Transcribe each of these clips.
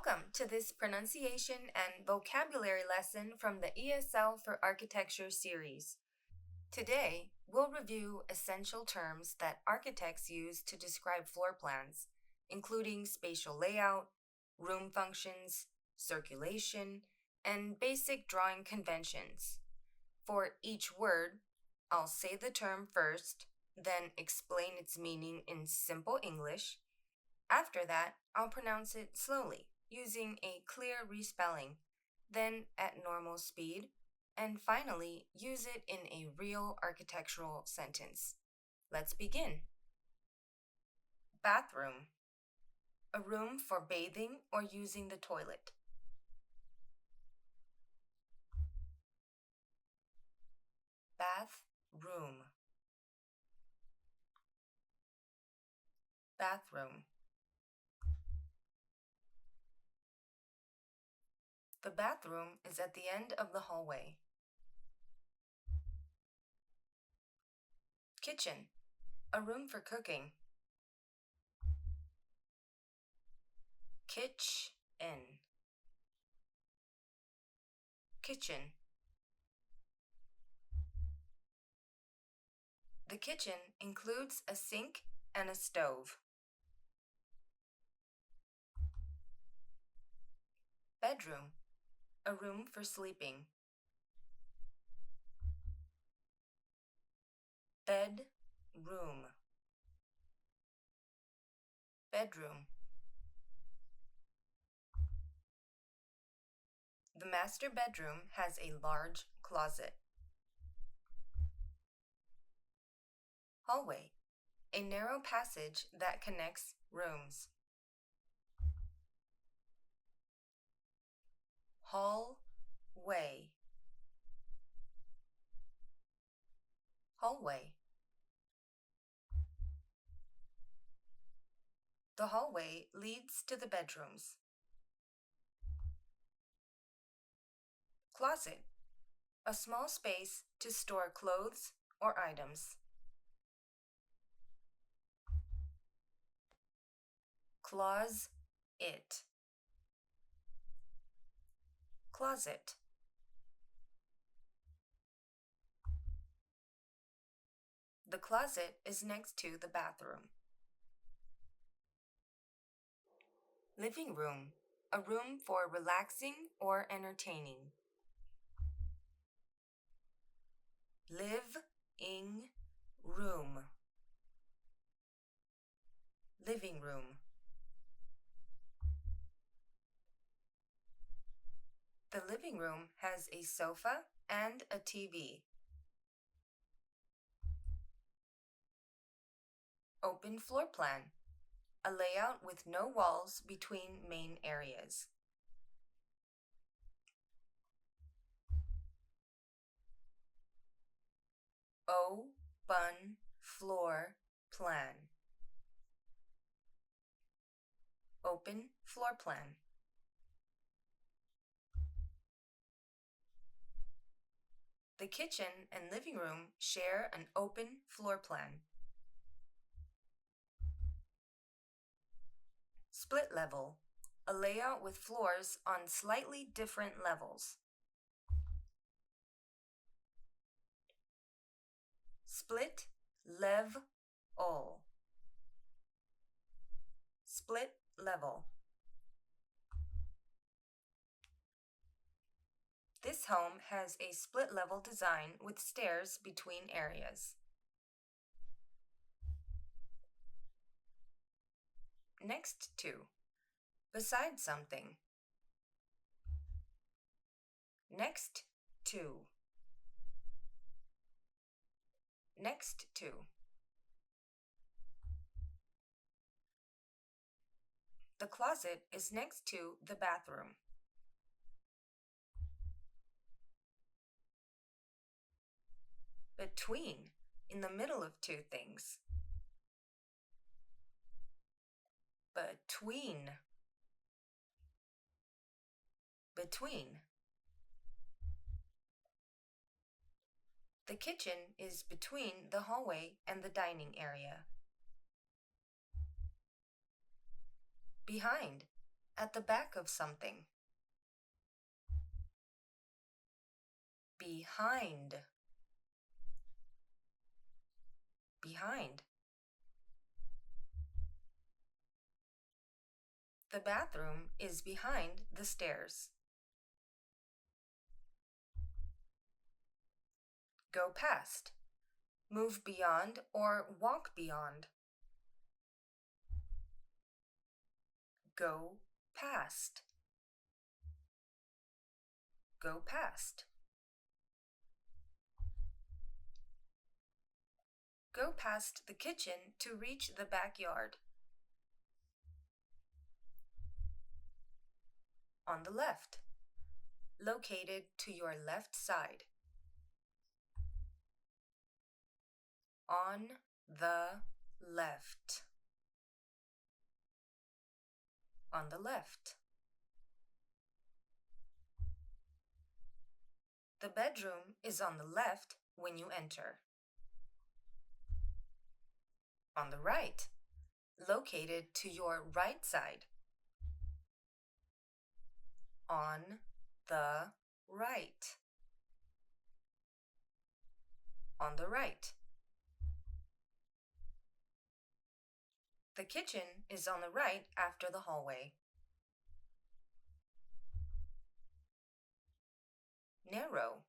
Welcome to this pronunciation and vocabulary lesson from the ESL for Architecture series. Today, we'll review essential terms that architects use to describe floor plans, including spatial layout, room functions, circulation, and basic drawing conventions. For each word, I'll say the term first, then explain its meaning in simple English. After that, I'll pronounce it slowly, using a clear respelling, then at normal speed, and finally use it in a real architectural sentence. Let's begin. Bathroom. A room for bathing or using the toilet. Bathroom. Bathroom. The bathroom is at the end of the hallway. Kitchen. A room for cooking. Kitchen. Kitchen. The kitchen includes a sink and a stove. Bedroom. A room for sleeping. Bedroom. Bedroom. The master bedroom has a large closet. Hallway. A narrow passage that connects rooms. Hallway. Hallway. The hallway leads to the bedrooms. Closet. A small space to store clothes or items. Closet. Closet. The closet is next to the bathroom. Living room. A room for relaxing or entertaining. Living room. Living room. The living room has a sofa and a TV. Open floor plan. A layout with no walls between main areas. Open floor plan. Open floor plan. The kitchen and living room share an open floor plan. Split level. A layout with floors on slightly different levels. Split level. Split level. This home has a split level design with stairs between areas. Next to. Beside something. Next to. Next to. The closet is next to the bathroom. Between. In the middle of two things. Between. Between. The kitchen is between the hallway and the dining area. Behind. At the back of something. Behind. Behind. The bathroom is behind the stairs. Go past. Move beyond or walk beyond. Go past. Go past. Go past the kitchen to reach the backyard. On the left. Located to your left side. On the left. On the left. The bedroom is on the left when you enter. On the right. Located to your right side. On the right. On the right. The kitchen is on the right after the hallway. Narrow,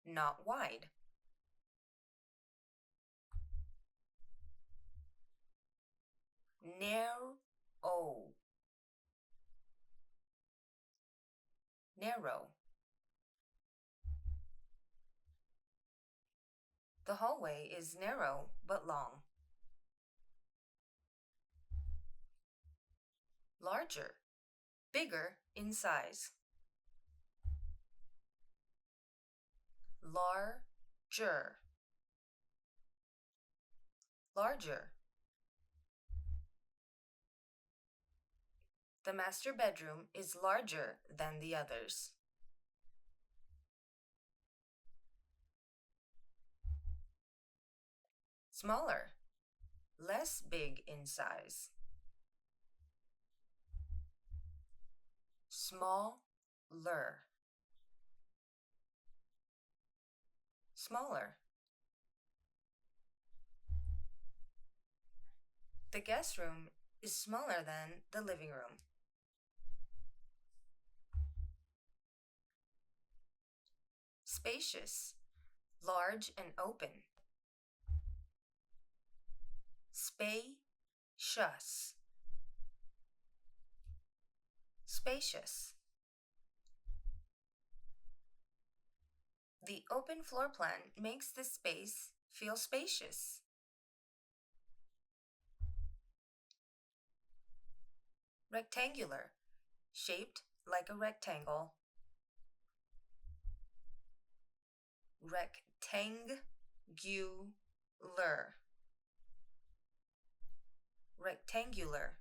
not wide. Narrow. Narrow. The hallway is narrow but long. Larger, bigger in size. Larger. Larger. The master bedroom is larger than the others. Smaller, less big in size. Smaller. Smaller. The guest room is smaller than the living room. Spacious, large and open. Spacious. Spacious. The open floor plan makes this space feel spacious. Rectangular, shaped like a rectangle. Rectangular. Rectangular.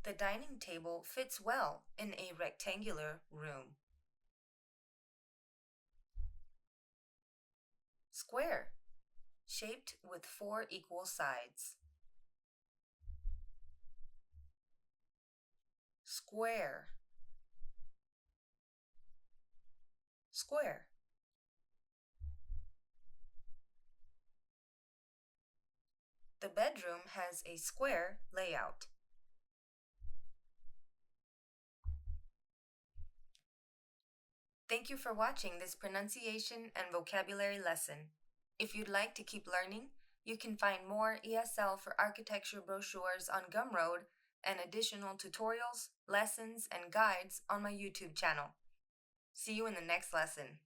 The dining table fits well in a rectangular room. Square, shaped with 4 equal sides. Square. Square. The bedroom has a square layout. Thank you for watching this pronunciation and vocabulary lesson. If you'd like to keep learning, you can find more ESL for architecture brochures on Gumroad and additional tutorials, lessons, and guides on my YouTube channel. See you in the next lesson.